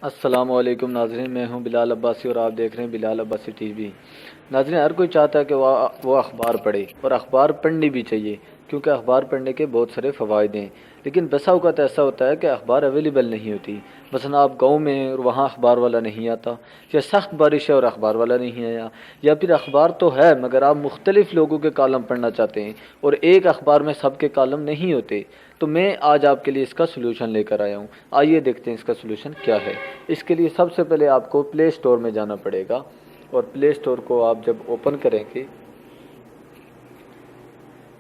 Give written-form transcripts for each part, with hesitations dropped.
अस्सलामुअलैकुम नाज़रीन, मैं हूं बिलाल अब्बासी और आप देख रहे हैं बिलाल अब्बासी टीवी। नाज़रीन, हर कोई चाहता है कि वो अखबार पढ़े और अखबार पढ़नी भी चाहिए, क्योंकि अखबार पढ़ने के बहुत सारे फ़वाइद हैं। लेकिन बसा औक़ात ऐसा होता है कि अखबार अवेलेबल नहीं होती। मसलन आप गांव में हैं और वहाँ अखबार वाला नहीं आता, या सख्त बारिश है और अखबार वाला नहीं आया, या फिर अखबार तो है मगर आप मुख्तलिफ़ लोगों के कॉलम पढ़ना चाहते हैं और एक अखबार में सब के कॉलम नहीं होते। तो मैं आज आपके लिए इसका सलूशन लेकर आया हूँ। आइए देखते हैं इसका सलूशन क्या है। इसके लिए सबसे पहले आपको प्ले स्टोर में जाना पड़ेगा, और प्ले स्टोर को आप जब ओपन करेंगे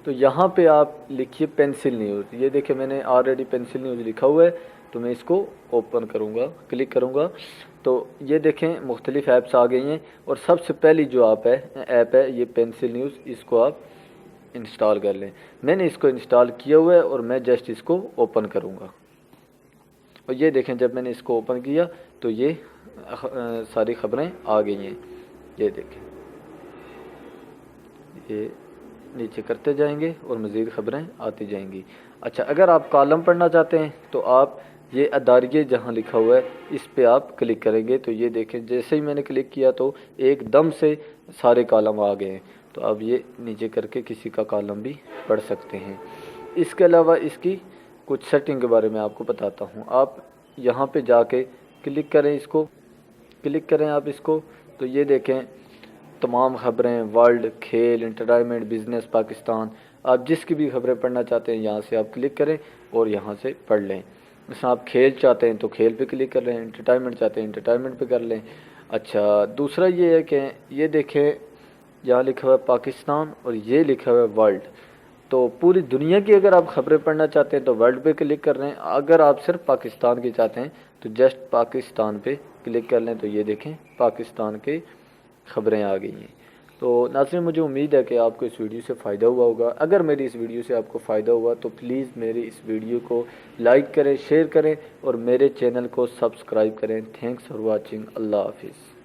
तो यहाँ पे आप लिखिए पेंसिल न्यूज़। ये देखिए मैंने ऑलरेडी पेंसिल न्यूज़ लिखा हुआ है, तो मैं इसको ओपन करूँगा, क्लिक करूँगा तो ये देखें मुख्तलिफ़ ऐप्स आ गई हैं। और सबसे पहली जो ऐप है ये पेंसिल न्यूज़, इसको आप इंस्टॉल कर लें। मैंने इसको इंस्टॉल किया हुआ है और मैं जस्ट इसको ओपन करूँगा। और ये देखें जब मैंने इसको ओपन किया तो ये सारी ख़बरें आ गई हैं। ये देखें, ये नीचे करते जाएंगे और मज़ीद ख़बरें आती जाएंगी। अच्छा, अगर आप कॉलम पढ़ना चाहते हैं तो आप ये अदारिये जहाँ लिखा हुआ है इस पे आप क्लिक करेंगे तो ये देखें जैसे ही मैंने क्लिक किया तो एकदम से सारे कॉलम आ गए हैं। तो अब ये नीचे करके किसी का कॉलम भी पढ़ सकते हैं। इसके अलावा इसकी कुछ सेटिंग के बारे में आपको बताता हूँ। आप यहाँ पे जाके क्लिक करें, इसको क्लिक करें आप इसको, तो ये देखें तमाम ख़बरें, वर्ल्ड, खेल, एंटरटेनमेंट, बिज़नेस, पाकिस्तान, आप जिसकी भी ख़बरें पढ़ना चाहते हैं यहाँ से आप क्लिक करें और यहाँ से पढ़ लें। जैसे आप खेल चाहते हैं तो खेल पे क्लिक कर लें, एंटरटेनमेंट चाहते हैं एंटरटेनमेंट पे कर लें। अच्छा, दूसरा ये है कि ये देखें यहाँ लिखा हुआ है पाकिस्तान और ये लिखा हुआ है वर्ल्ड। तो पूरी दुनिया की अगर आप ख़बरें पढ़ना चाहते हैं तो वर्ल्ड पे क्लिक कर रहे हैं, अगर आप सिर्फ पाकिस्तान की चाहते हैं तो जस्ट पाकिस्तान पे क्लिक कर लें। तो ये देखें पाकिस्तान के ख़बरें आ गई हैं। तो नाज़रीन, मुझे उम्मीद है कि आपको इस वीडियो से फ़ायदा हुआ होगा। अगर मेरी इस वीडियो से आपको फ़ायदा हुआ तो प्लीज़ मेरी इस वीडियो को लाइक करें, शेयर करें और मेरे चैनल को सब्सक्राइब करें। Thanks for watching. अल्लाह हाफिज़।